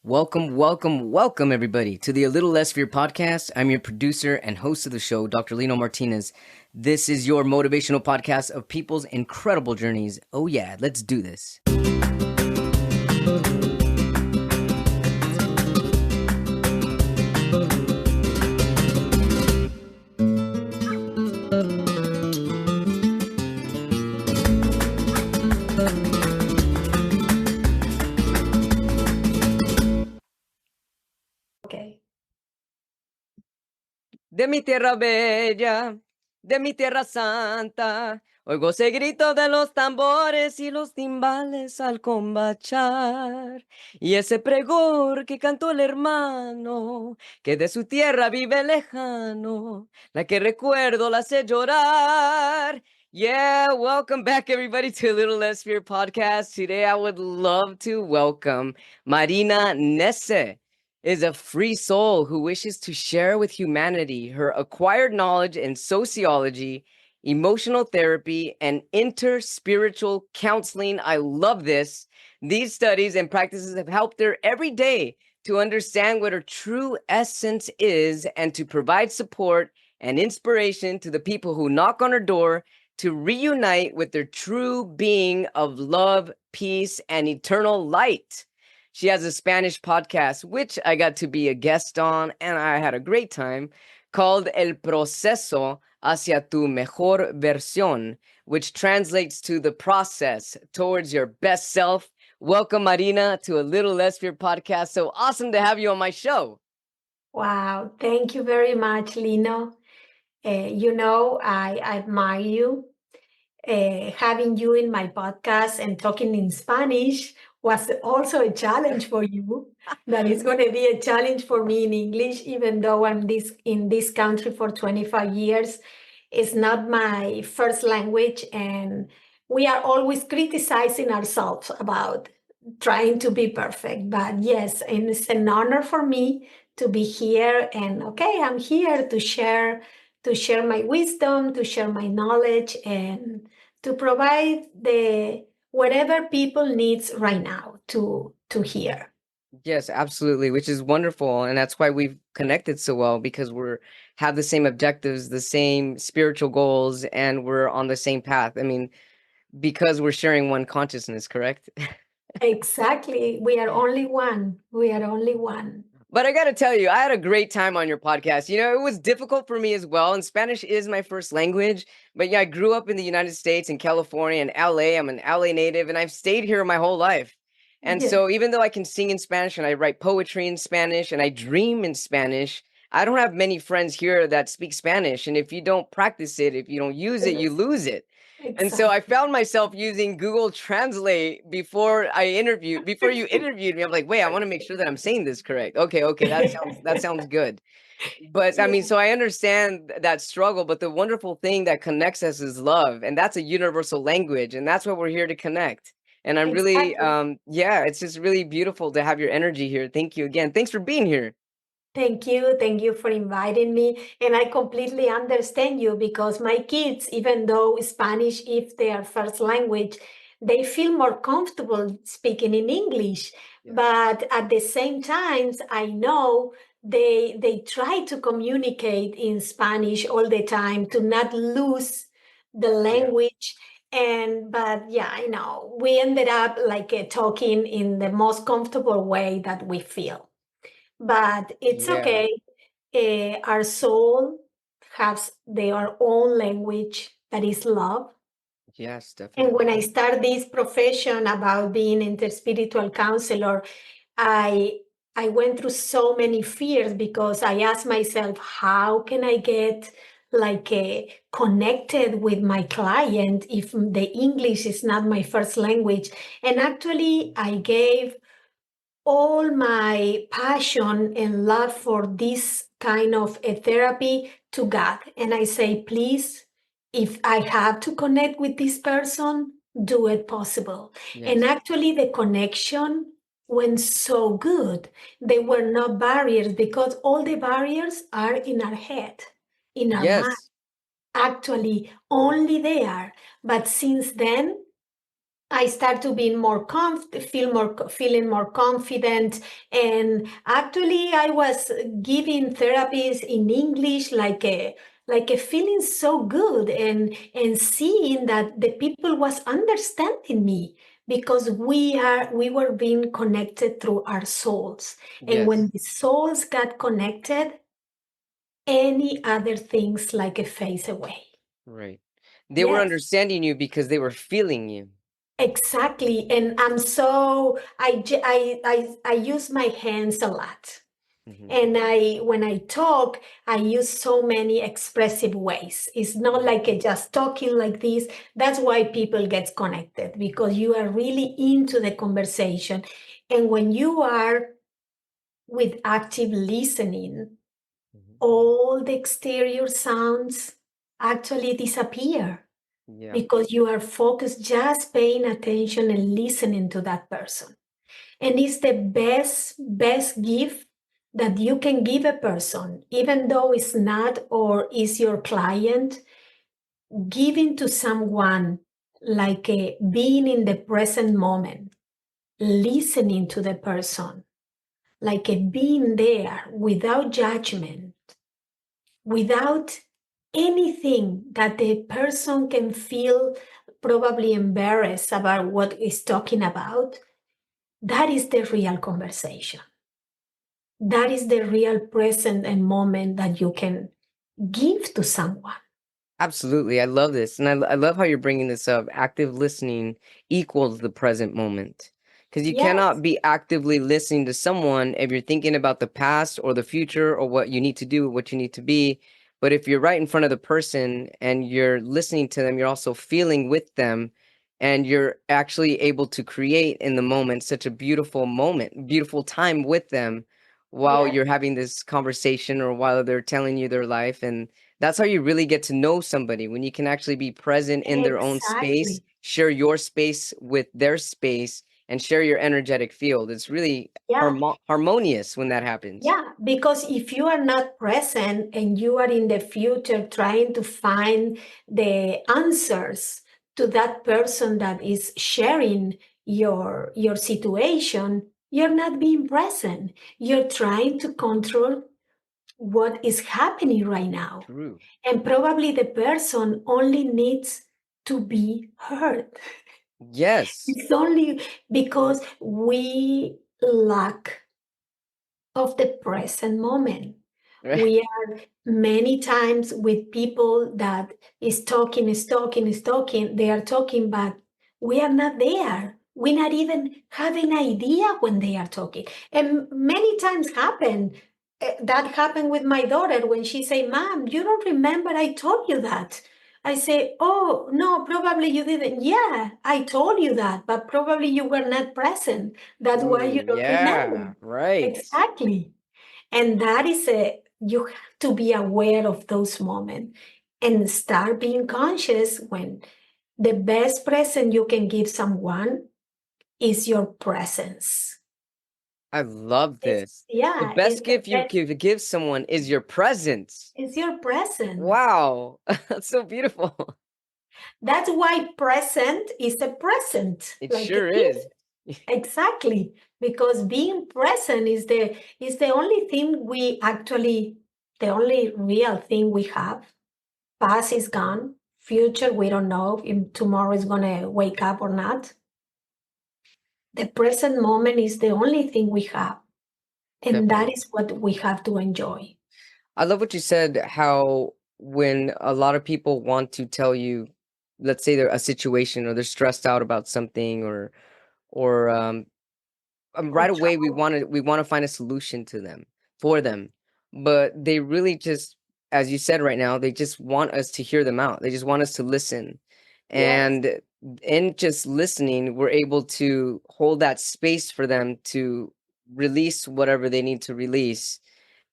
Welcome, everybody, to the A Little Less Fear podcast. I'm your producer and host of the show, Dr. Lino Martinez. This is your motivational podcast of people's incredible journeys. Oh, yeah, let's do this. De mi tierra bella, de mi tierra santa, oigo ese grito de los tambores y los timbales al combachar. Y ese pregor que cantó el hermano, que de su tierra vive lejano, la que recuerdo la hace llorar. Yeah, welcome back, everybody, to A Little Less Fear podcast. Today, I would love to welcome Marina Neese. Is a free soul who wishes to share with humanity her acquired knowledge in sociology, emotional therapy, and interspiritual counseling. I love this. These studies and practices have helped her every day to understand what her true essence is and to provide support and inspiration to the people who knock on her door to reunite with their true being of love, peace, and eternal light. She has a Spanish podcast, which I got to be a guest on, and I had a great time, called El Proceso, Hacia tu Mejor Versión, which translates to the process towards your best self. Welcome, Marina, to A Little Less Fear podcast. So awesome to have you on my show. Wow, thank you very much, Lino. I admire you. Having you in my podcast and talking in Spanish was also a challenge for you. That is going to be a challenge for me in English, even though I'm in this country for 25 years. It's not my first language, and we are always criticizing ourselves about trying to be perfect. But yes, and it's an honor for me to be here. And okay, I'm here to share my wisdom, to share my knowledge, and to provide the whatever people needs right now to hear. Yes, absolutely, which is wonderful. And that's why we've connected so well, because we're have the same objectives, the same spiritual goals, and we're on the same path. I mean, because we're sharing one consciousness, correct? Exactly. We are only one. We are only one. But I got to tell you, I had a great time on your podcast. You know, it was difficult for me as well. And Spanish is my first language. But yeah, I grew up in the United States, in California, and LA. I'm an LA native, and I've stayed here my whole life. And Yes. so even though I can sing in Spanish and I write poetry in Spanish and I dream in Spanish, I don't have many friends here that speak Spanish. And if you don't practice it, if you don't use it, you lose it. And so I found myself using Google Translate before you interviewed me. I'm like, wait, I want to make sure that I'm saying this correct. Okay, that sounds good. But I mean, so I understand that struggle, but the wonderful thing that connects us is love, and that's a universal language, and that's what we're here to connect. And I'm really, Exactly. it's just really beautiful to have your energy here. Thank you again. Thanks for being here. Thank you. Thank you for inviting me. And I completely understand you because my kids, even though Spanish is their first language, they feel more comfortable speaking in English. Yeah. But at the same time, I know they try to communicate in Spanish all the time to not lose the language. But yeah, I know we ended up like talking in the most comfortable way that we feel. But it's Yeah. okay. Our soul has their own language that is love. Yes, And definitely. when I start this profession about being interspiritual counselor, I went through so many fears because I asked myself, how can I get like connected with my client if the English is not my first language? And actually, I gave all my passion and love for this kind of a therapy to God. And I say, please, if I have to connect with this person, do it possible. Yes. And actually, the connection went so good. There were no barriers because all the barriers are in our head, in our mind. Yes. Actually, only there. But since then, I start to be more feeling more confident. And actually, I was giving therapies in English like a feeling so good, and seeing that the people was understanding me, because we were being connected through our souls. And Yes. when the souls got connected, any other things like a phase away. Right. They were Yes. understanding you because they were feeling you. Exactly. And I'm so I use my hands a lot. Hmm. And when I talk, I use so many expressive ways. It's not like just talking like this. That's why people get connected, because you are really into the conversation. And when you are with active listening, Hmm. all the exterior sounds actually disappear, Yeah. because you are focused, just paying attention and listening to that person. And it's the best gift that you can give a person, even though it's not or is your client. Giving to someone, like a being in the present moment, listening to the person, like a being there without judgment, without anything that the person can feel probably embarrassed about what is talking about. That is the real conversation. That is the real present and moment that you can give to someone. Absolutely. I love this. And I love how you're bringing this up. Active listening equals the present moment. Because you Yes, cannot be actively listening to someone if you're thinking about the past or the future or what you need to do, what you need to be. But if you're right in front of the person and you're listening to them, you're also feeling with them, and you're actually able to create in the moment such a beautiful moment, beautiful time with them while yes, you're having this conversation or while they're telling you their life. And that's how you really get to know somebody, when you can actually be present in their own space, exactly. share your space with their space, and share your energetic field. It's really Yeah, harmonious when that happens. yeah. Because if you are not present and you are in the future trying to find the answers to that person that is sharing your situation, you're not being present. You're trying to control what is happening right now. True. And probably the person only needs to be heard. Yes. It's only because we lack of the present moment. We are many times with people that is talking, they are talking, but we are not there. We not even have an idea when they are talking. And many times that happened with my daughter when she say, "Mom, you don't remember I told you that." I say, "Oh, no, probably you didn't." "Yeah, I told you that, but probably you were not present. That's why you Mm, don't remember." yeah, right. Exactly. And that is you have to be aware of those moments and start being conscious when the best present you can give someone is your presence. I love It's, this. The yeah, best gift you could give someone is your presence. it's your presence. Wow. That's so beautiful. That's why present is a present, It like a sure is. gift. Exactly. Because being present is the only thing we actually, the only real thing we have. Past is gone. Future, we don't know if tomorrow is going to wake up or not. The present moment is the only thing we have. And that Definitely. is what we have to enjoy. I love what you said, how when a lot of people want to tell you, let's say they're a situation or they're stressed out about something, or Or right away we want to find a solution to them, for them, but they really just, as you said right now, they just want us to hear them out. They just want us to listen. yes, And in just listening, we're able to hold that space for them to release whatever they need to release.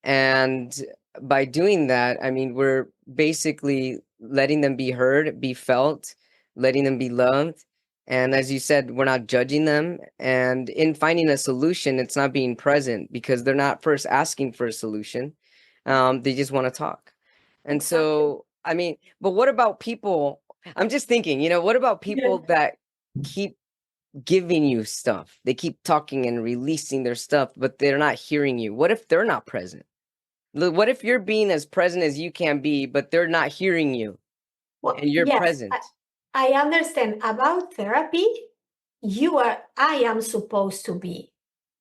And by doing that, I mean, we're basically letting them be heard, be felt, letting them be loved. And as you said, we're not judging them. And in finding a solution, it's not being present because they're not first asking for a solution. They just want to talk. And exactly. so, I mean, but what about people? I'm just thinking, what about Yeah. people that keep giving you stuff. They keep talking and releasing their stuff, but they're not hearing you. What if they're not present? What if you're being as present as you can be, but they're not hearing you Well, and you're yes, present? I understand about therapy. I am supposed to be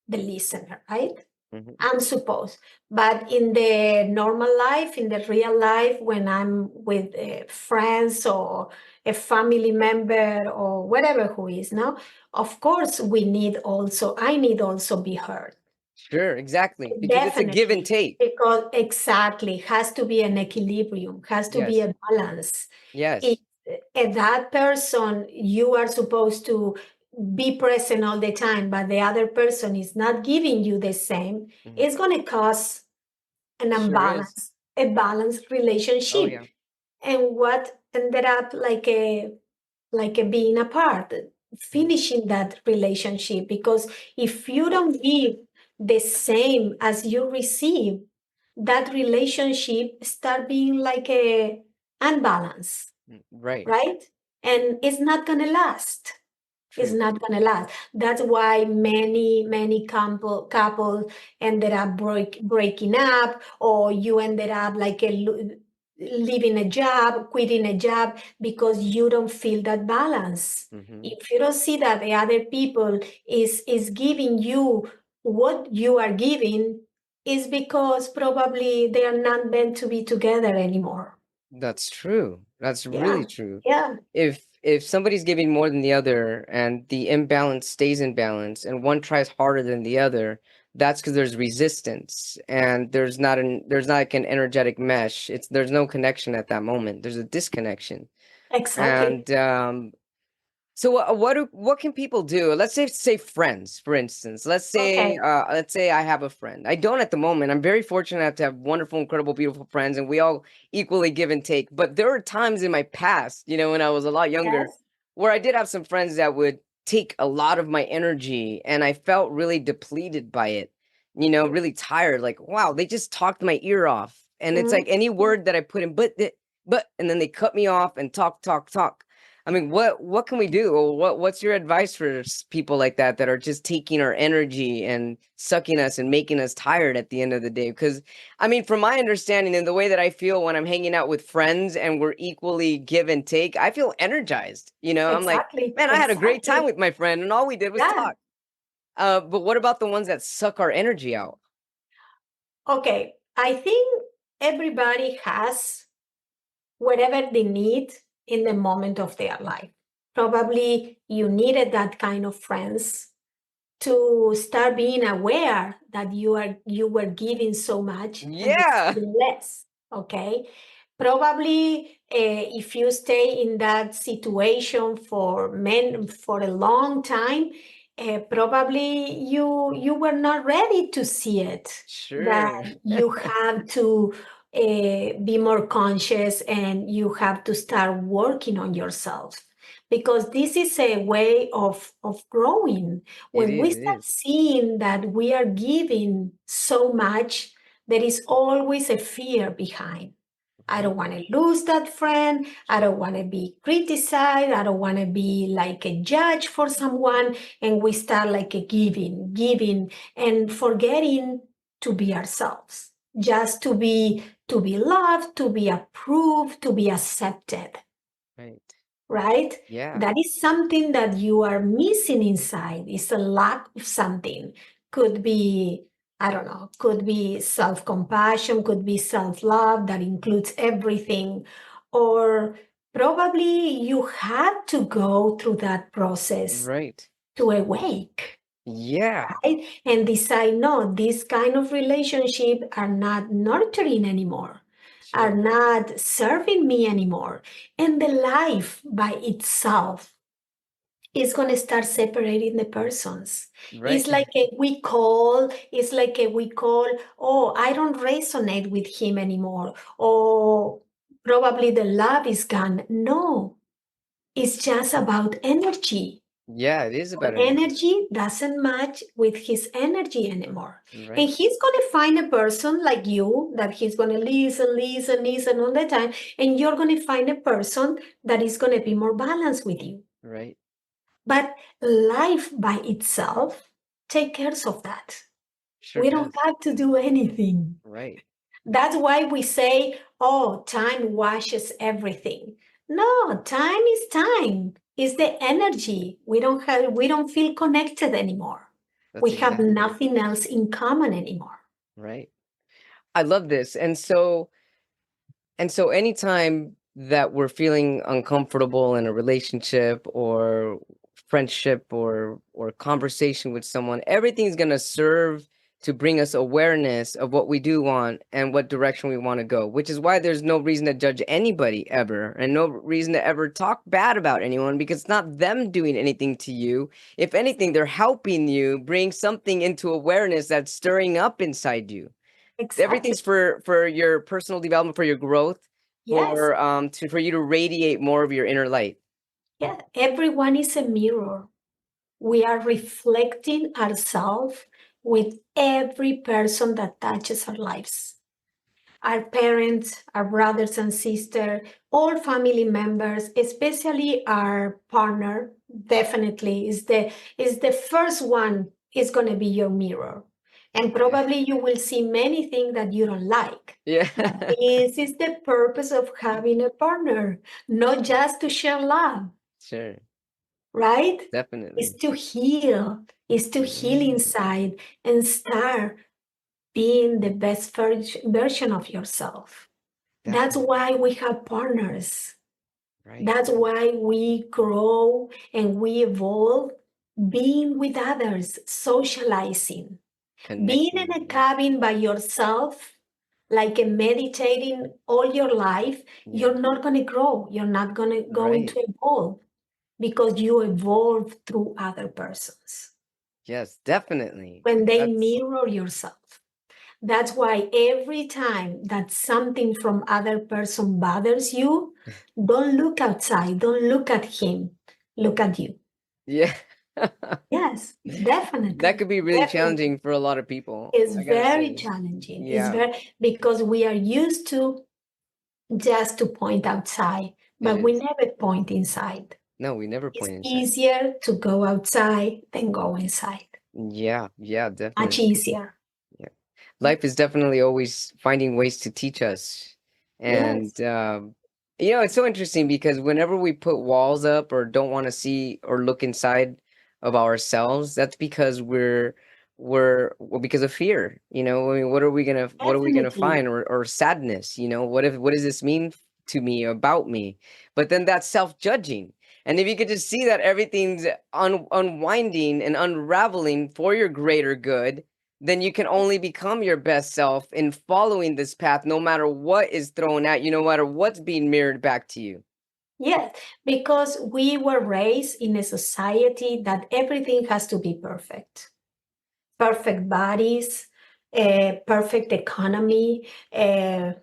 the listener, right? Mhm. I'm supposed. But in the normal life, in the real life, when I'm with friends or a family member or whatever who is now, of course, I need also be heard. Sure, exactly. Because it's a give and Definitely, take. because exactly has to be an equilibrium, has to be Yes. a balance. If Yes. that person you are supposed to be present all the time, but the other person is not giving you the same, Mhm. it's going to cause an Sure is. imbalance, a balanced Oh relationship. yeah. And what ended up like a being apart, Mhm. finishing that relationship. Because if you don't give the same as you receive, that relationship start being like a unbalance, Right. right? And it's not gonna last. It's True. not gonna last. That's why many couple ended up breaking up, or you ended up like leaving a job, quitting a job because you don't feel that balance. Hmm. If you don't see that the other people is giving you what you are giving, is because probably they are not meant to be together anymore. That's true. That's really Yeah, true. yeah, If somebody's giving more than the other and the imbalance stays in balance and one tries harder than the other, that's because there's resistance and there's not like an energetic mesh. There's no connection at that moment. There's a disconnection. exactly. And so what can people do? Let's say friends, for instance. Okay. Let's say I have a friend. I don't at the moment. I'm very fortunate to have wonderful, incredible, beautiful friends, and we all equally give and take. But there are times in my past, when I was a lot younger, Yes. where I did have some friends that would take a lot of my energy, and I felt really depleted by it. Really tired. Like, wow, they just talked my ear off, and it's like Mhm. any word that I put in, but, and then they cut me off and talk, talk, talk. I mean, what can we do? Or what's your advice for people like that are just taking our energy and sucking us and making us tired at the end of the day? Because I mean, from my understanding and the way that I feel when I'm hanging out with friends and we're equally give and take, I feel energized. I'm like, Exactly. man, I had a great time Exactly. with my friend, and all we did was Yeah. talk. But what about the ones that suck our energy out? Okay. I think everybody has whatever they need in the moment of their life. Probably you needed that kind of friends to start being aware that you were giving so much and Yeah, receiving less. Okay. Probably if you stay in that situation for a long time, probably you were not ready to see it, that sure. you have to be more conscious and you have to start working on yourself, because this is a way of growing. It When we is. It start is. seeing that we are giving so much, there is always a fear behind. I Mhm. don't want to lose that friend. I don't want to be criticized. I don't want to be like a judge for someone. And we start like a giving, and forgetting to be ourselves, just to be loved, to be approved, to be accepted, Right. right? Yeah. That is something that you are missing inside. It's a lack of something. Could be, I don't know, could be self compassion, could be self love that includes everything. Or probably you had to go through that process Right. to awake, Yeah. right? And decide, no, this kind of relationship are not nurturing anymore, are Sure. not serving me anymore. And the life by itself is going to start separating the persons. Right. It's like a we call, oh, I don't resonate with him anymore. Or probably the love is gone. No, it's just about energy. Yeah, it is Our about energy. energy doesn't match with his energy anymore. And Right. he's going to find a person like you that he's going to listen all the time. And you're going to find a person that is going to be more balanced with you. Right. But life by itself takes care of that. Sure We don't does. have to do anything. Right. That's why we say, oh, time washes everything. No, time is time. It's the energy. We don't feel connected anymore. That's We have exactly it. nothing else in common anymore. Right. I love this. And so anytime that we're feeling uncomfortable in a relationship or friendship or conversation with someone, everything's going to serve to bring us awareness of what we do want and what direction we want to go, which is why there's no reason to judge anybody ever and no reason to ever talk bad about anyone, because it's not them doing anything to you. If anything, they're helping you bring something into awareness that's stirring up inside you. Exactly. Everything's for your personal development, for your growth, Yes. for you to radiate more of your inner light. Yeah. Everyone is a mirror. We are reflecting ourselves with every person that touches our lives. Our parents, our brothers and sisters, all family members, especially our partner, definitely is the first one is going to be your mirror. And Yeah. probably you will see many things that you don't like. Yeah. But this is the purpose of having a partner, not just to share love, Sure. right? Is Definitely. to heal Yeah. inside and start being the best version of yourself. That's Definitely. why we have partners. Right. That's why we grow and we evolve being with others, socializing. Being in Connecting. a cabin by yourself, like a meditating all your life, Yeah. you're not going to grow. You're not going Right. to evolve because you evolve through other persons Yes, definitely. when they That's mirror yourself. That's why every time that something from other person bothers you, don't look outside, don't look at him, look at you. yeah. Yes, That definitely, could be really definitely. challenging for a lot of people, It's I gotta very say. challenging. It's Yeah, very because we are used to just to point outside, it but we is. never point inside. No, we never It's point inside. easier to go outside than go inside. Yeah, yeah, Much definitely. easier. Yeah. Life is definitely always finding ways to teach us. Yes. And it's so interesting because whenever we put walls up or don't want to see or look inside of ourselves, that's because well, because of fear. I mean, what are we gonna Definitely. find? Or sadness, what does this mean to me, about me? But then that's self-judging. And if you could just see that everything's unwinding and unraveling for your greater good, then you can only become your best self in following this path, no matter what is thrown at you, no matter what's being mirrored back to you. Yes, because we were raised in a society that everything has to be perfect. Perfect bodies, a perfect economy, a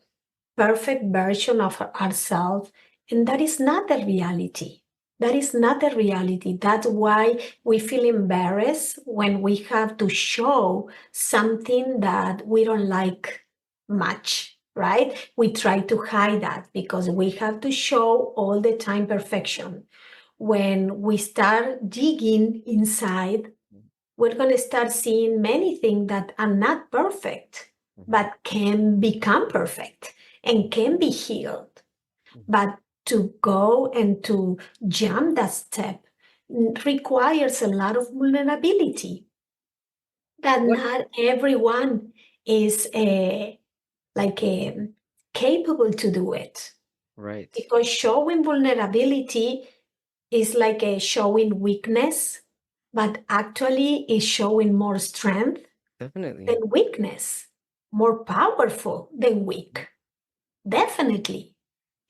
perfect version of ourselves. And that is not the reality. That is not the reality. That's why we feel embarrassed when we have to show something that we don't like much, right? We try to hide that because we have to show all the time perfection. When we start digging inside, we're going to start seeing many things that are not perfect, Mhm, but can become perfect and can be healed. mhm. But to go and to jump that step requires a lot of vulnerability that What? not everyone is like capable to do it. Right. Because showing vulnerability is like a showing weakness, but actually is showing more strength than Definitely. weakness, more powerful than weak. Definitely.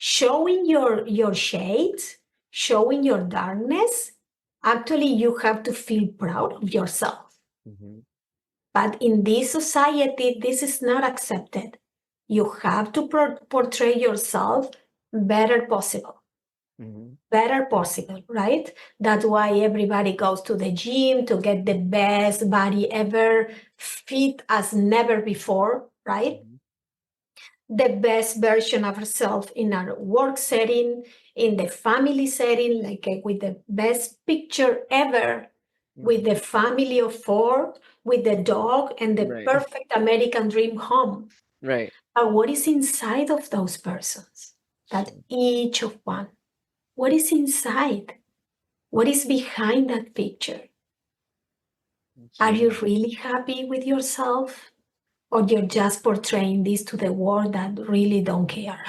Showing your shades, showing your darkness, actually you have to feel proud of yourself. Hmm. But in this society, this is not accepted. You have to portray yourself better possible. Hmm. Better possible, right? That's why everybody goes to the gym to get the best body ever, fit as never before, right? Hmm. the best version of ourselves in our work setting, in the family setting, like with the best picture ever, with the family of four, with the dog and the Right. perfect American dream home. Right. But what is inside of those persons? That each of one, what is inside? What is behind that picture? Are you Yeah. really happy with yourself? Or you're just portraying this to the world that really don't care?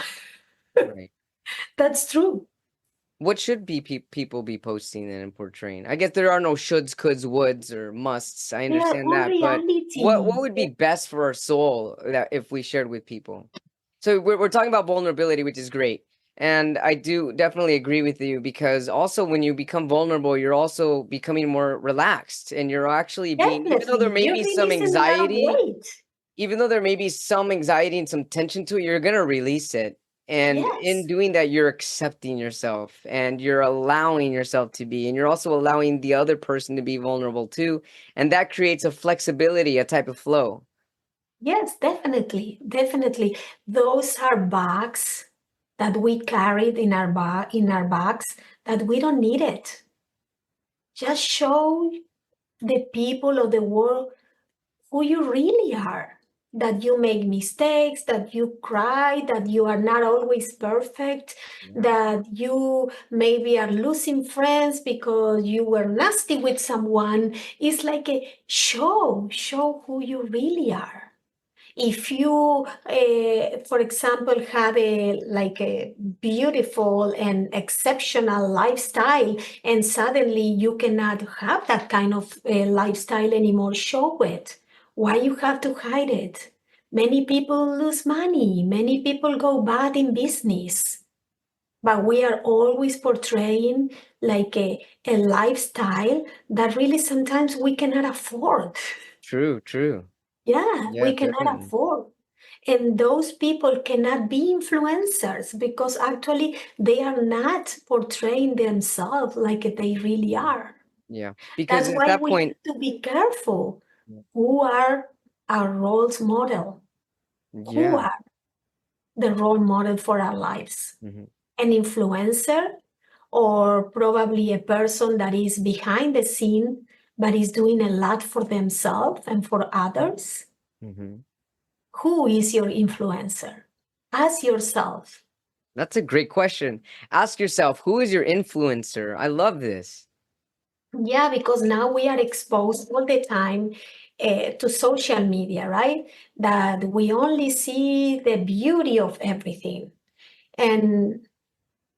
Right. That's true. What should be people be posting and portraying? I guess there are no shoulds, coulds, woulds, or musts. I They are understand all that, but what reality. would be best for our soul that if we shared with people? So we're talking about vulnerability, which is great, and I do definitely agree with you because also when you become vulnerable, you're also becoming more relaxed, and you're actually being even though there Definitely. may You're be some releasing a lot of anxiety, weight. even though there may be some anxiety and some tension to it, you're gonna release it. And in Yes. doing that, you're accepting yourself and you're allowing yourself to be, and you're also allowing the other person to be vulnerable too. And that creates a flexibility, a type of flow. Yes, definitely. Definitely. Those are bags that we carried in our bags that we don't need it. Just show the people of the world who you really are. That you make mistakes, that you cry, that you are not always perfect, Yeah. that you maybe are losing friends because you were nasty with someone. It's like a show who you really are. If you, for example, have a beautiful and exceptional lifestyle, and suddenly you cannot have that kind of lifestyle anymore, show it. Why you have to hide it? Many people lose money. Many people go bad in business. But we are always portraying like a lifestyle that really sometimes we cannot afford. True, true. Yeah, Yeah, we cannot definitely. afford. And those people cannot be influencers because actually they are not portraying themselves like they really are. Yeah. Because That's at why that we point, have to be careful yeah. who are our role model, who Yeah. are the role model for our lives. Hmm. An influencer or probably a person that is behind the scene but is doing a lot for themselves and for others. Hmm. Who is your influencer? Ask yourself. That's a great question. Ask yourself, who is your influencer? I love this. Yeah, because now we are exposed all the time to social media, right? That we only see the beauty of everything. And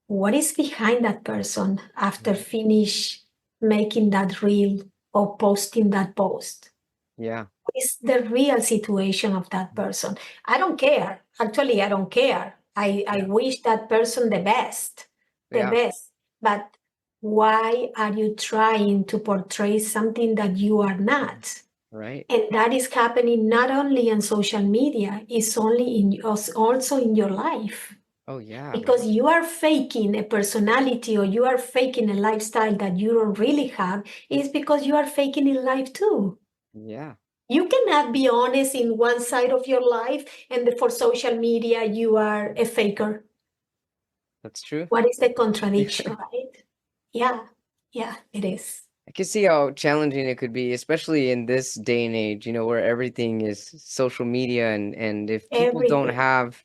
what is behind that person after Mhm. finish making that reel or posting that post? Yeah. What is the real situation of that person? I don't care. Actually, I don't care. I Yeah. wish that person the best, the Yeah. best. But why are you trying to portray something that you are not? Right. And that is happening not only on social media, it's only in also in your life. Oh, yeah. Because Right. you are faking a personality or you are faking a lifestyle that you don't really have, is because you are faking in life too. Yeah. You cannot be honest in one side of your life, and for social media, you are a faker. That's true. What is the contradiction, right? Yeah, yeah, it is. I can see how challenging it could be, especially in this day and age, where everything is social media and if people don't Everything. have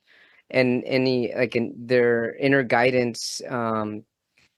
any like their inner guidance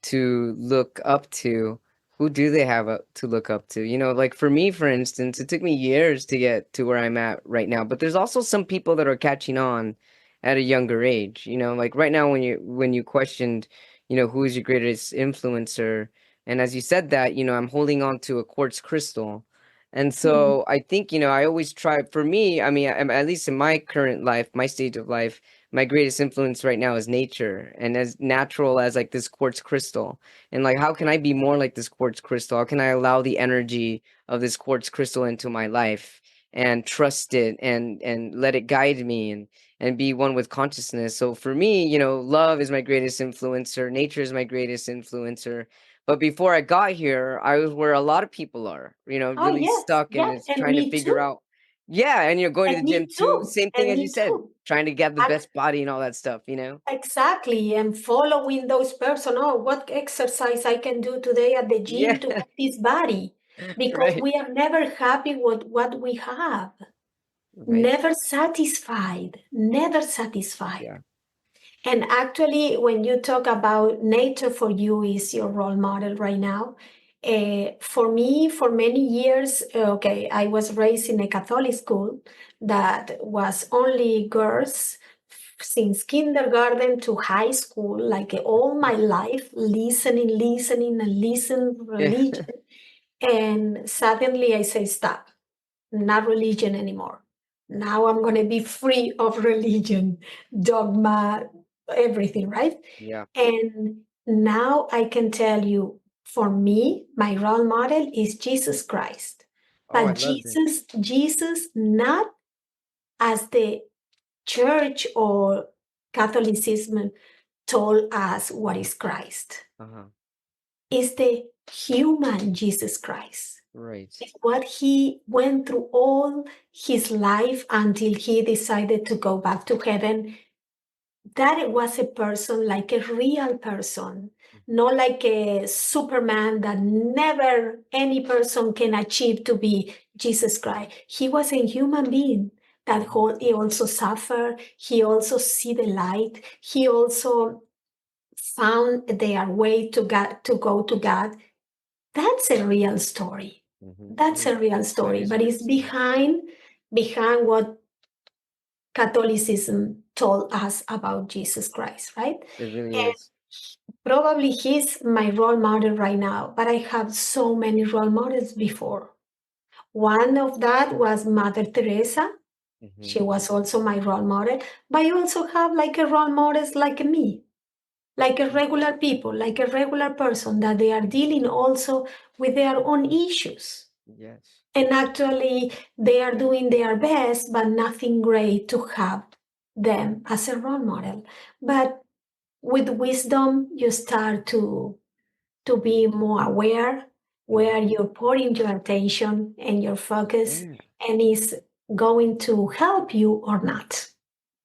to look up to, who do they have to look up to? Like for me, for instance, it took me years to get to where I'm at right now, but there's also some people that are catching on at a younger age. Like right now when you questioned, who is your greatest influencer, and as you said that, I'm holding on to a quartz crystal. And Mhm. so I think, I always try, for me, I mean, at least in my current life, my stage of life, my greatest influence right now is nature, and as natural as like this quartz crystal. And like, how can I be more like this quartz crystal? How can I allow the energy of this quartz crystal into my life and trust it and let it guide me and be one with consciousness? So for me, love is my greatest influencer, nature is my greatest influencer. But before I got here, I was where a lot of people are, Oh, really yes, stuck and yeah, is and trying to me figure too, out. Yeah, and you're going to and the gym me too. too, Same thing and as you me said, too. trying to get the Ac- best body and all that stuff, you know? Exactly. And following those person, oh, what exercise I can do today at the gym Yeah, to get this body? Because right, we are never happy with what we have. right. Never satisfied. Never satisfied. Yeah. And actually, when you talk about nature for you is your role model right now. For me, for many years, okay, I was raised in a Catholic school that was only girls since kindergarten to high school, like all my life, listening, and listen Yeah. religion. And suddenly I say, stop, not religion anymore. Now I'm going to be free of religion, dogma, everything, right? Yeah. And now I can tell you, for me, my role model is Jesus Christ. Oh, I But love that. Jesus, not as the church or Catholicism told us what is Christ. Uh-huh. Is the human Jesus Christ. Right. It's what he went through all his life until he decided to go back to heaven. That it was a person, like a real person, not like a Superman that never any person can achieve to be Jesus Christ. He was a human being that he also suffered. He also see the light. He also found their way to God, to go to God. That's a real story. That's Mm, a real that story, is a but real it's story. behind what Catholicism told us about Jesus Christ, right? It really And is. probably he's my role model right now, but I have so many role models before. One of that was Mother Teresa. Hmm. She was also my role model, but I also have like a role models like me, like a regular people, like a regular person that they are dealing also with their own issues. Yes. And actually, they are doing their best, but nothing great to have them as a role model. But with wisdom, you start to be more aware Hmm. where you're putting your attention and your focus, Yeah, and is going to help you or not.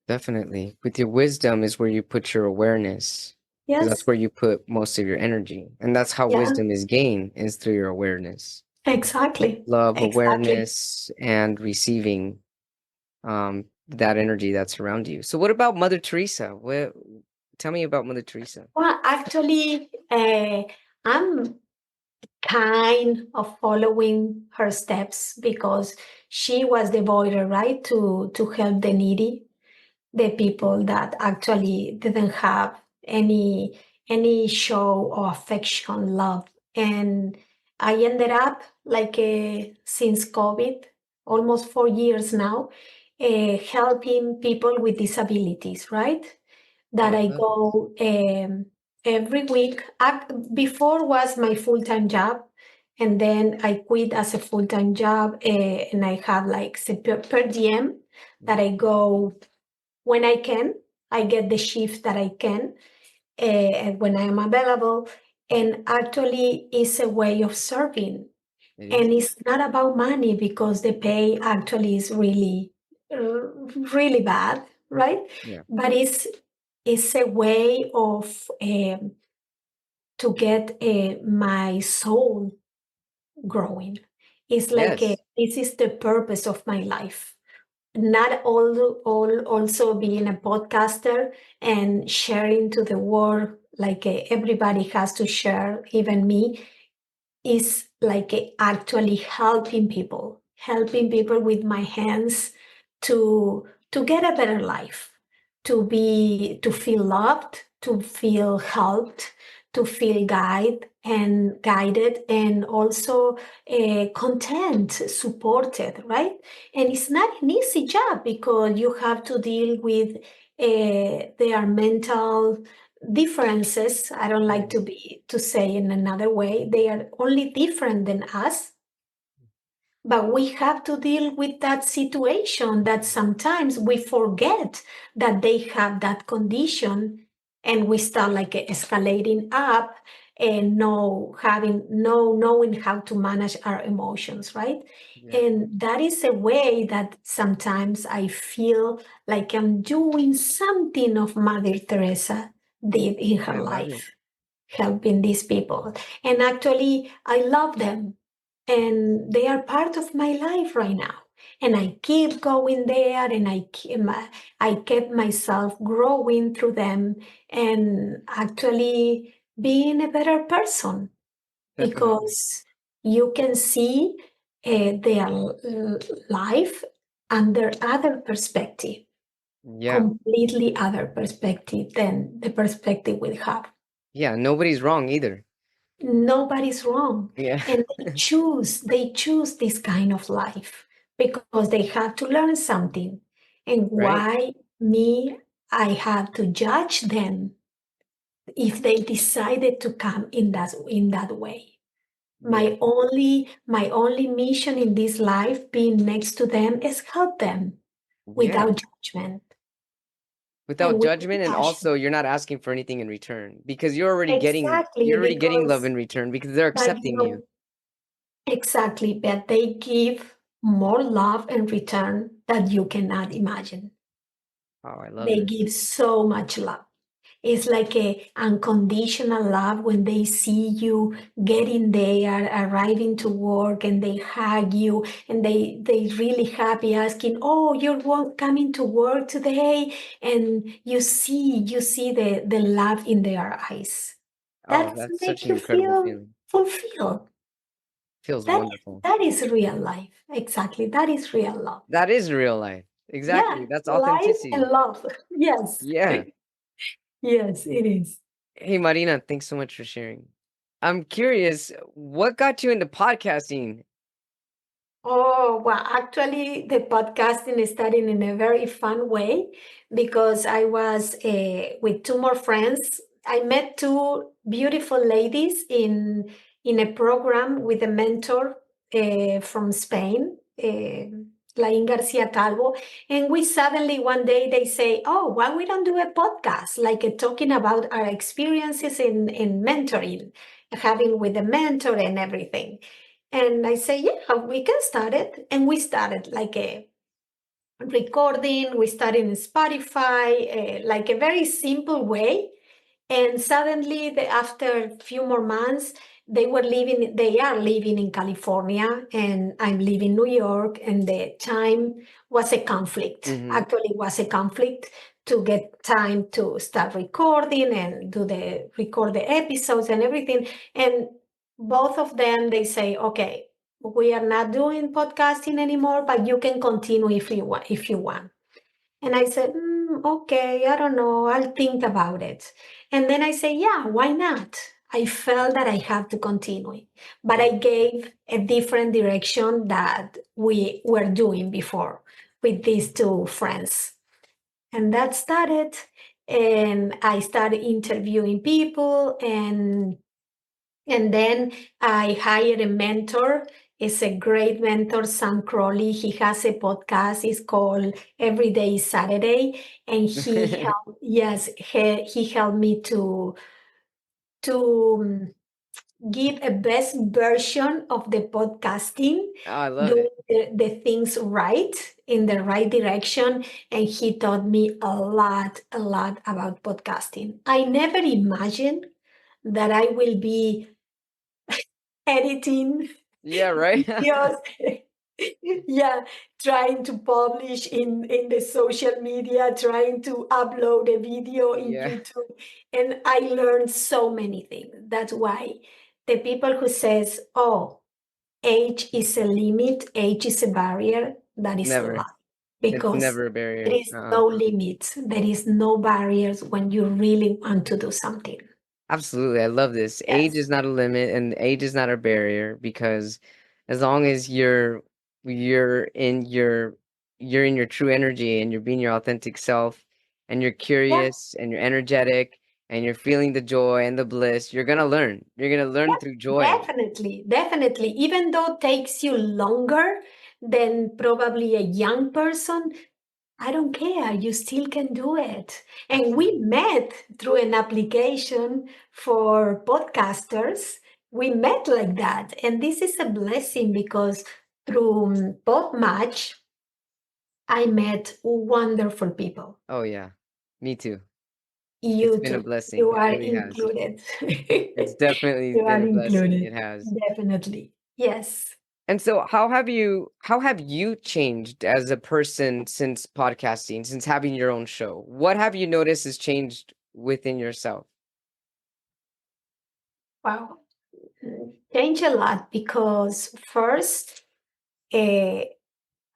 definitely. With your wisdom is where you put your awareness, because that's Yes, where you put most of your energy. And that's how yeah, wisdom is gained, is through your awareness. exactly, Love, exactly. awareness, and receiving that energy that's around you. So what about Mother Teresa? Tell me about Mother Teresa. Well, actually, I'm kind of following her steps because she was devoted, right, to help the needy, the people that actually didn't have any show or affection, love. And I ended up like since COVID, almost 4 years now, helping people with disabilities, right? Oh, That I I love this. go every week. Before was my full-time job, and then I quit as a full-time job, and I have like per diem that I go when I can. I get the shift that I can when I am available, and actually it's a way of serving. It is. And it's not about money because the pay actually is really bad, right? Yeah. But it's a way of to get my soul growing. It's like Yes. this is the purpose of my life. Not all also being a podcaster and sharing to the world, like everybody has to share, even me, is like actually helping people with my hands to get a better life, to feel loved, to feel helped, to feel guided, and also content, supported, right? And it's not an easy job because you have to deal with their mental differences. I don't like Yes. to say in another way, they are only different than us, but we have to deal with that situation that sometimes we forget that they have that condition, and we start like escalating up, and knowing how to manage our emotions, right? Yeah. And that is a way that sometimes I feel like I'm doing something of Mother Teresa did in her I love it. life, helping these people. And actually, I love them, and they are part of my life right now. And I keep going there, and I kept myself growing through them, and actually being a better person, Definitely. because you can see their life under other perspective, Yeah. completely other perspective than the perspective we have. Yeah. Nobody's wrong either. Nobody's wrong. Yeah. And they choose this kind of life because they have to learn something. And Right. why me, I have to judge them if they decided to come in that way. Yeah. My only mission in this life, being next to them, is help them Yeah. without judgment and Without with judgment, and compassion. also you're not asking for anything in return because Exactly, you're already getting love because in return because they're but accepting you. exactly, but they give more love in return that you cannot imagine. Oh, I love They this. give so much love. It's like a unconditional love when they see you getting there, arriving to work, and they hug you, and they really happy, asking, "Oh, you're coming to work today," and you see the love in their eyes. Oh, That that's such make an you incredible feel feeling. fulfilled. Feels That wonderful. that is real life. Exactly, that is real love. That is real life. Yeah, Exactly. That's life and authenticity. love. Yes, Yeah. yes, it is. Hey, Marina, thanks so much for sharing. I'm curious, what got you into podcasting? Oh, well, actually, the podcasting started in a very fun way because I was with two more friends. I met two beautiful ladies in a program with a mentor from Spain, Lain Garcia Calvo, and we suddenly one day they say, "Oh, why we don't do a podcast like talking about our experiences in mentoring, having with a mentor and everything." And I say, yeah, we can start it. And we started like a recording, we started in Spotify, like a very simple way. And suddenly, after a few more months, they are living in California, and I'm living in New York, and the time was a conflict. Mm-hmm. Actually, it was a conflict to get time to start recording and record the episodes and everything. And both of them, they say, okay, we are not doing podcasting anymore, but you can continue if you want. And I said, okay, I don't know, I'll think about it. And then I say, yeah, why not? I felt that I had to continue, but I gave a different direction that we were doing before with these two friends. And that started, and I started interviewing people, and then I hired a mentor. It's a great mentor, Sam Crowley. He has a podcast. It's called Every Day is Saturday, and he helped. Yes, he helped me to give a best version of the podcasting, Oh, I love doing it. the things right in the right direction, and he taught me a lot about podcasting. I never imagined that I will be editing Yeah, right? videos, yeah, trying to publish in the social media, trying to upload a video in Yeah, YouTube, and I learned so many things. That's why the people who says, "Oh, age is a limit, age is a barrier," that is a never. lie, It's because never a there barrier. is no limits, there is no barriers when you really want to do something. Absolutely. I love this. Age Yes. is not a limit and age is not a barrier because as long as you're in your you're in your true energy and you're being your authentic self and you're Yeah. curious and you're energetic and you're feeling the joy and the bliss, you're gonna learn. You're gonna learn Yeah, through joy. definitely, definitely. Even though it takes you longer than probably a young person, I don't care. You still can do it. And we met through an application for podcasters. We met like that. And this is a blessing because through PodMatch, I met wonderful people. Oh yeah, me too. It's You been a too. blessing. You It are really has. included. It's definitely You are been a blessing. included. It has. Definitely. Yes. And so how have you changed as a person since podcasting, since having your own show? What have you noticed has changed within yourself? Wow. Change a lot because first, uh,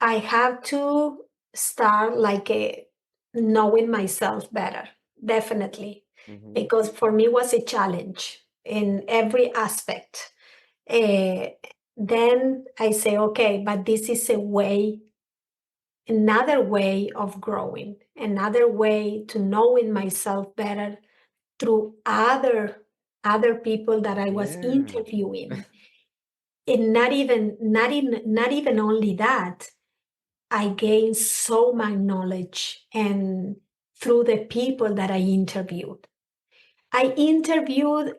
I have to start like knowing myself better, definitely, Hmm. because for me was a challenge in every aspect. Uh, then I say, okay, but this is a way, another way of growing, another way to knowing myself better through other people that I was Yeah. interviewing. And not even only that, I gained so much knowledge and through the people that I interviewed. I interviewed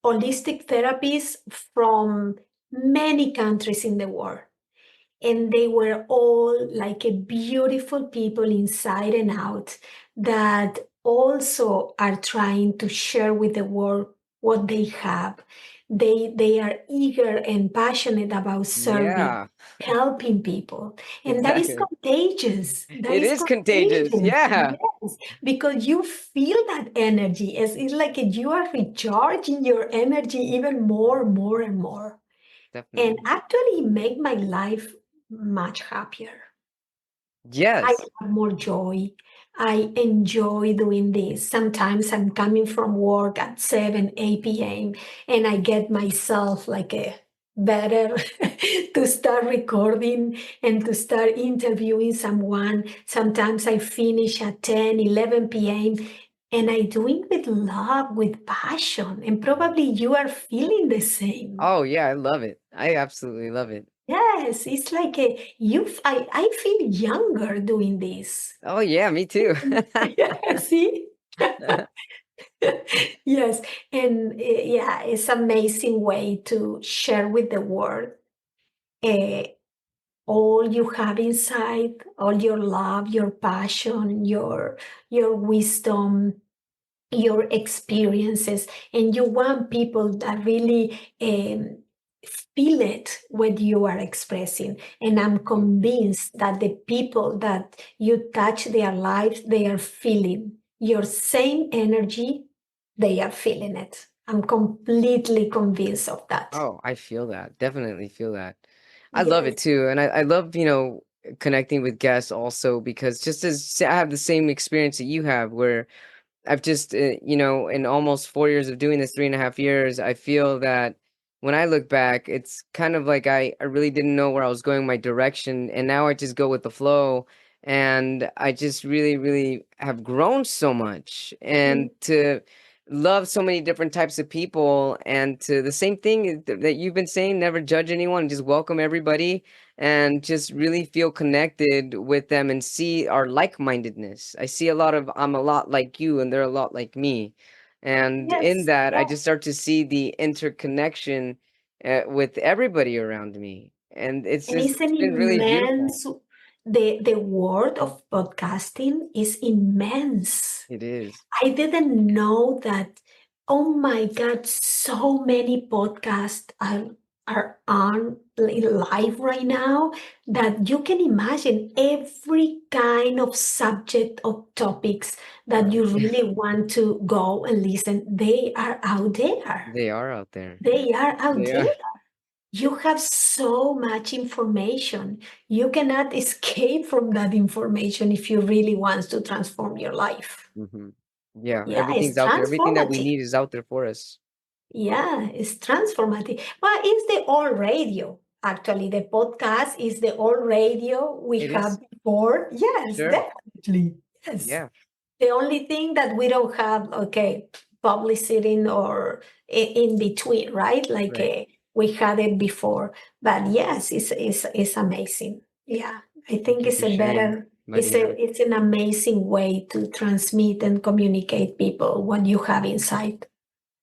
holistic therapists from many countries in the world, and they were all like a beautiful people inside and out that also are trying to share with the world what they have. They are eager and passionate about serving, Yeah, helping people, and that is exactly. contagious. That It is is contagious. contagious. Yeah, Yes, because you feel that energy. It's like you are recharging your energy even more, more, and more, and definitely. actually make my life much happier. I Yes. have more joy. I enjoy doing this. Sometimes I'm coming from work at 7, 8 p.m. and I get myself like a better to start recording and to start interviewing someone. Sometimes I finish at 10, 11 p.m. and I do it with love, with passion. And probably you are feeling the same. Oh yeah, I love it. I absolutely love it. Yes, it's like I feel younger doing this. Oh yeah, me too. Yeah, see? Yes, and yeah, it's amazing way to share with the world uh, all you have inside, all your love, your passion, your wisdom, your experiences, and you want people that really feel it what you are expressing. And I'm convinced that the people that you touch their lives, they are feeling your same energy, they are feeling it. I'm completely convinced of that. Oh, I feel that. Definitely feel that. I love it Yes. too. And I love, connecting with guests also because just as I have the same experience that you have where I've just, in almost 4 years of doing this, 3.5 years, I feel that when I look back, it's kind of like I really didn't know where I was going, my direction, and now I just go with the flow. And I just really, really have grown so much. And to love so many different types of people, and to the same thing that you've been saying, never judge anyone, just welcome everybody and just really feel connected with them and see our like-mindedness. I see a lot of I'm a lot like you and they're a lot like me. And in Yes. that, I just Yes. start to see the interconnection with everybody around me. And And it's it's an been really beautiful. immense, the world of podcasting is immense. It is. I didn't know that. Oh my God, so many podcasts are on live right now that you can imagine every kind of subject of topics that you really want to go and listen. They are out there. They are out there. They are out They there. are. You have so much information. You cannot escape from that information if you really want to transform your life. Hmm. Yeah, Yeah, everything's it's out there. Everything that we transformative. need is out there for us. Yeah, it's transformative. Well, it's the old radio. Actually, the podcast is the old radio we It have is. before. Yes, Sure. definitely. Yes. Yeah. The only thing that we don't have, okay, publicity or in between, right? Like Right. we had it before. But yes, it's amazing. Yeah. I Thank think you it's for a sharing, better, Marina. it's an amazing way to transmit and communicate people what you have inside.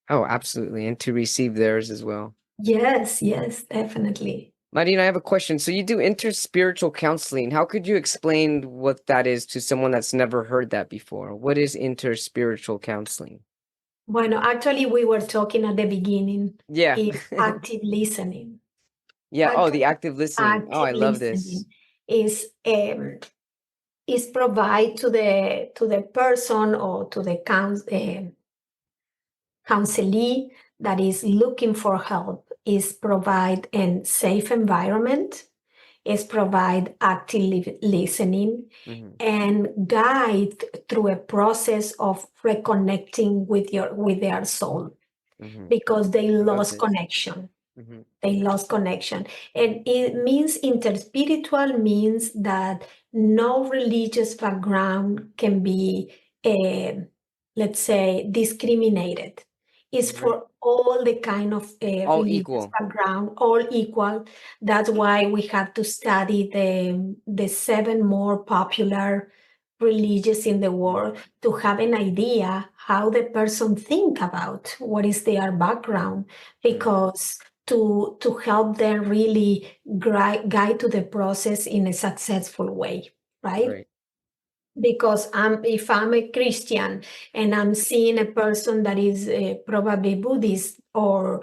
Oh, absolutely. And to receive theirs as well. Yes, yes, definitely. Marina, I have a question. So you do interspiritual counseling. How could you explain what that is to someone that's never heard that before? What is interspiritual counseling? Bueno, actually, we were talking at the beginning Yeah. is active listening. Yeah. Oh, the Actually, active listening. Oh, active I love this. listening is provide to the person or to the counselee that is looking for help is provide a safe environment, is provide active listening, Hmm. and guide through a process of reconnecting with their soul Hmm. because they I love lost this. connection. Hmm. They lost connection. And it means interspiritual means that no religious background can be, let's say, discriminated. It's Right. for all the kind of All religious equal. background, all equal. That's why we have to study the seven more popular religious in the world to have an idea how the person think about what is their background, Right. because to help them really guide to the process in a successful way, right? Right. Because if I'm a Christian and I'm seeing a person that is probably Buddhist or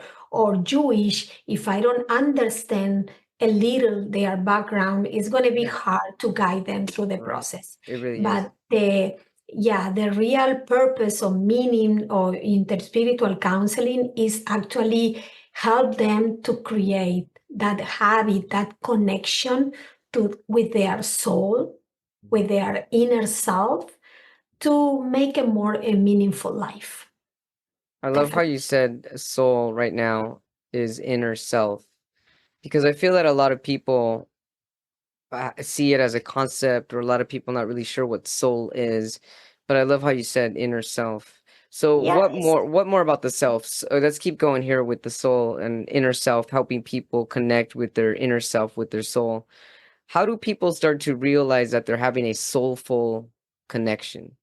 Jewish, if I don't understand a little their background, it's going to be Yeah. hard to guide them through the Right. process. It really is. But the real purpose or meaning of interspiritual counseling is actually help them to create that habit, that connection with their soul, with their inner self, to make a more a meaningful life. I love how Definitely. you said soul right now is inner self because I feel that a lot of people see it as a concept, or a lot of people not really sure what soul is. But I love how you said inner self. So what Yes. more? What more about the self? So let's keep going here with the soul and inner self, helping people connect with their inner self, with their soul. How do people start to realize that they're having a soulful connection?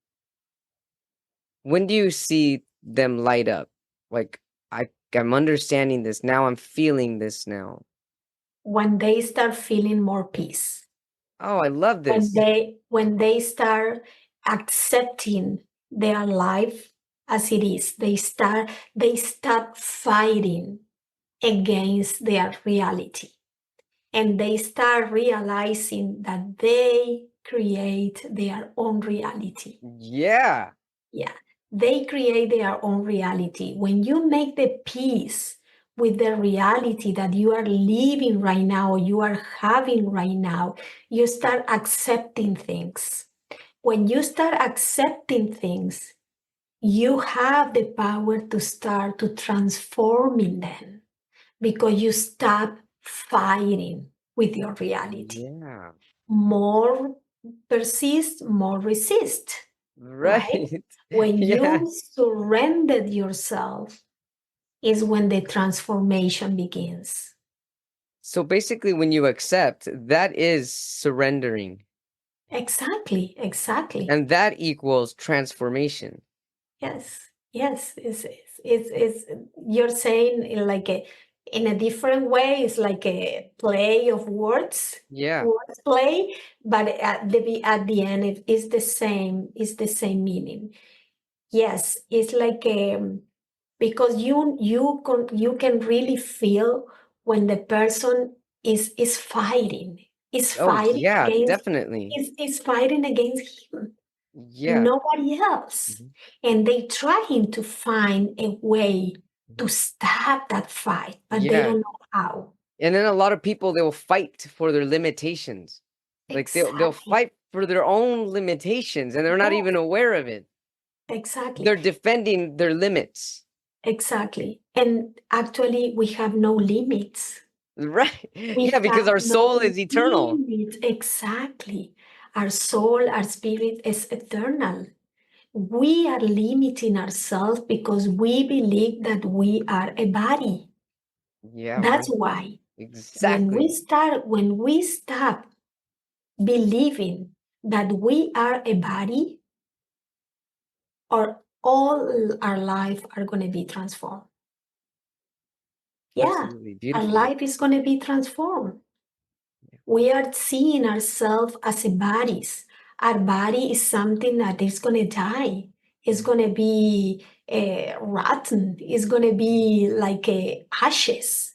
When do you see them light up? Like, I'm understanding this now. I'm feeling this now. When they start feeling more peace, Oh, I love when this. they start accepting their life as it is, they stop fighting against their reality, and they start realizing that they create their own reality. Yeah. Yeah, they create their own reality. When you make the peace with the reality that you are living right now, or you are having right now, you start accepting things. When you start accepting things, you have the power to start to transforming them because you stop fighting with your reality. Yeah. More persist, more resist, right? Right. When Yeah. you surrendered yourself is when the transformation begins. So basically, when you accept, that is surrendering, Exactly, exactly. and that equals transformation. Yes, yes. It's you're saying in like in a different way. It's like a play of Yeah. words play, but at the end it is the same. It's the same meaning. Yes, it's like because you can really feel when the person is fighting, Oh, yeah, definitely. is fighting against him, Yeah. nobody else, Mhm. and they trying to find a way Mhm. to stop that fight, but they Yeah. don't know how. And then a lot of people, they'll fight for their limitations. Like they'll Exactly. fight for their own limitations and they're not Yes, even aware of it. exactly. They're defending their limits. Exactly. And actually, we have no limits. Right. We Yeah, because have our soul no is eternal. limits. Exactly. Our soul, our spirit is eternal. We are limiting ourselves because we believe that we are a body. Yeah, That's right. why Exactly. when we stop believing that we are a body, or all our life are going to be transformed. Yeah, Absolutely our beautiful. life is going to be transformed. We are seeing ourselves as a bodies. Our body is something that is going to die. It's going to be rotten. It's going to be like ashes,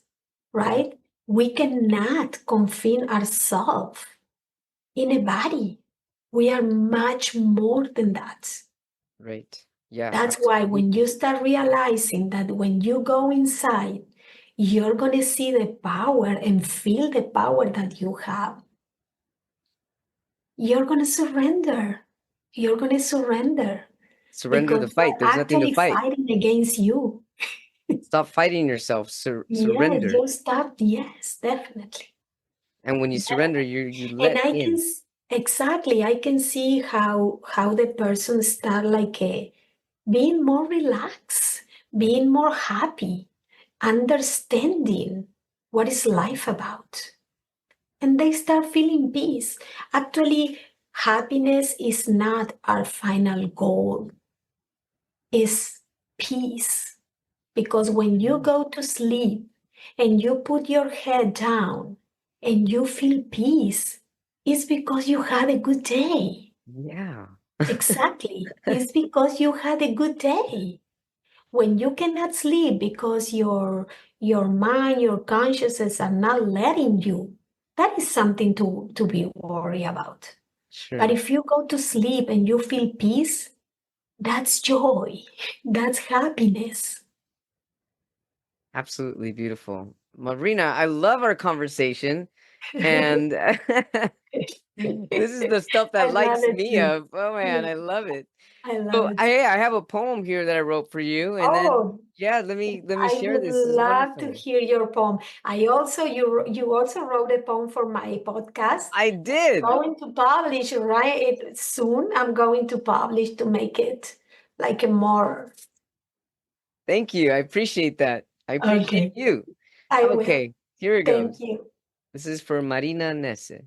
right? We cannot confine ourselves in a body. We are much more than that. Right. Yeah, That's why when you absolutely. start realizing that when you go inside, you're going to see the power and feel the power that you have. You're going to surrender. You're going to surrender Surrender the because fight. they're There's nothing to actually fight. fighting against you. Stop fighting yourself. Yes, Surrender. you stop. Yes, definitely. And when you surrender, Definitely. you And let in. exactly, I can see how the person start like being more relaxed, being more happy, understanding what is life about. And they start feeling peace. Actually, happiness is not our final goal, it's peace. Because when you go to sleep and you put your head down and you feel peace, it's because you had a good day. Yeah. Exactly. It's because you had a good day. When you cannot sleep because your mind, your consciousness are not letting you, that is something to be worried about. But Sure. if you go to sleep and you feel peace, that's joy, that's happiness. Absolutely beautiful. Marina, I love our conversation. And this is the stuff that I love lights it me too. up. Oh man, Yeah, I love it. I love So it. I have a poem here that I wrote for you, and then Oh, yeah, let me I share would this. This is love to wonderful. hear your poem. I also you also wrote a poem for my podcast. I did. Going to publish, right? Soon I'm going to publish to make it like a more. Thank you. I appreciate that. I appreciate Okay, you. I will. Okay, here it Thank goes. you. This is for Marina Neese.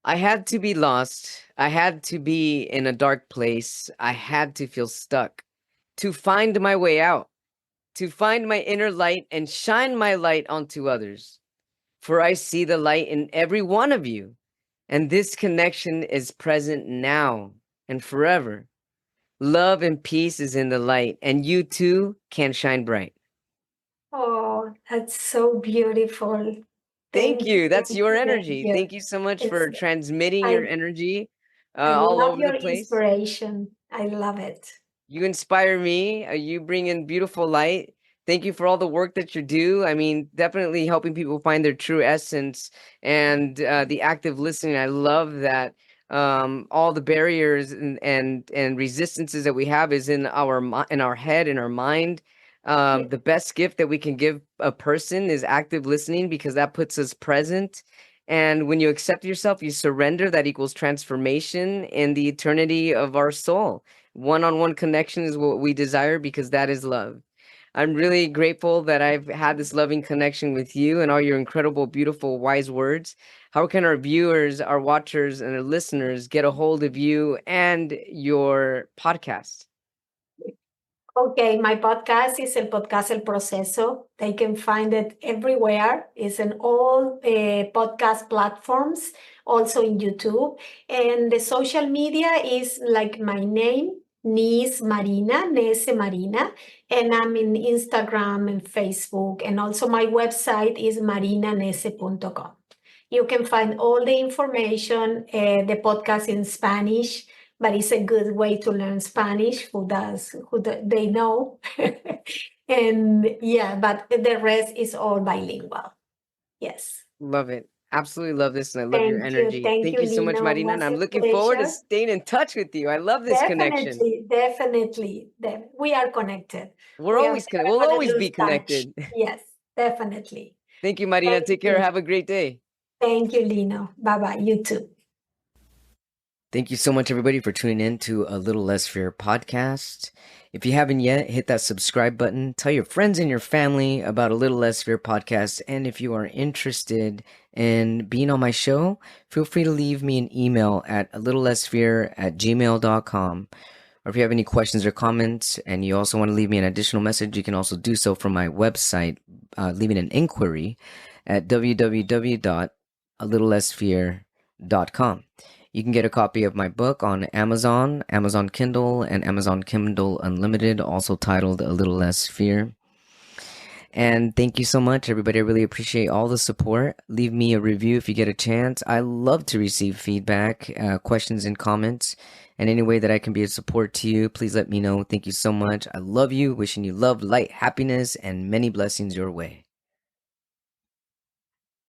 I had to be lost. I had to be in a dark place. I had to feel stuck to find my way out, to find my inner light and shine my light onto others. For I see the light in every one of you, and this connection is present now and forever. Love and peace is in the light, and you too can shine bright. Oh, that's so beautiful. Thank Thank you, you. That's thank your you, thank energy. you. Thank you so much It's for transmitting your I energy I all love over the your place. inspiration. I love it. You inspire me. You bring in beautiful light. Thank you for all the work that you do. I mean, definitely helping people find their true essence and the active listening. I love that all the barriers and resistances that we have is in in our head, in our mind. Yeah. The best gift that we can give a person is active listening because that puts us present. And when you accept yourself, you surrender. That equals transformation in the eternity of our soul. One-on-one connection is what we desire because that is love. I'm really grateful that I've had this loving connection with you and all your incredible, beautiful, wise words. How can our viewers, our watchers, and our listeners get a hold of you and your podcast? Okay, my podcast is el podcast El Proceso. They can find it everywhere. It's in all podcast platforms, also in YouTube. And the social media is like my name, Neese Marina, Neese Marina. And I'm in Instagram and Facebook. And also my website is marinanese.com. You can find all the information, the podcast in Spanish, but it's a good way to learn Spanish. They know. And yeah, but the rest is all bilingual. Yes. Love it. Absolutely love this, and I love your energy. Thank Thank you, you so much, Lino. It Marina, and was I'm a looking forward to pleasure. staying in touch with you. I love this connection. Definitely, definitely. We are connected. We're We are always never we'll gonna always be lose touch. connected. Yes, definitely. Thank you, Marina. Thank Take care. you. Have a great day. Thank you, Lino. Bye bye. You too. Thank you so much, everybody, for tuning in to A Little Less Fear podcast. If you haven't yet, hit that subscribe button. Tell your friends and your family about A Little Less Fear podcast. And if you are interested in being on my show, feel free to leave me an email at a little less fear at gmail.com. Or if you have any questions or comments and you also want to leave me an additional message, you can also do so from my website, leaving an inquiry at www.alittlelessfear.com. You can get a copy of my book on Amazon, Amazon Kindle, and Amazon Kindle Unlimited, also titled A Little Less Fear. And thank you so much, everybody. I really appreciate all the support. Leave me a review if you get a chance. I love to receive feedback, questions, and comments. And any way that I can be a support to you, please let me know. Thank you so much. I love you. Wishing you love, light, happiness, and many blessings your way.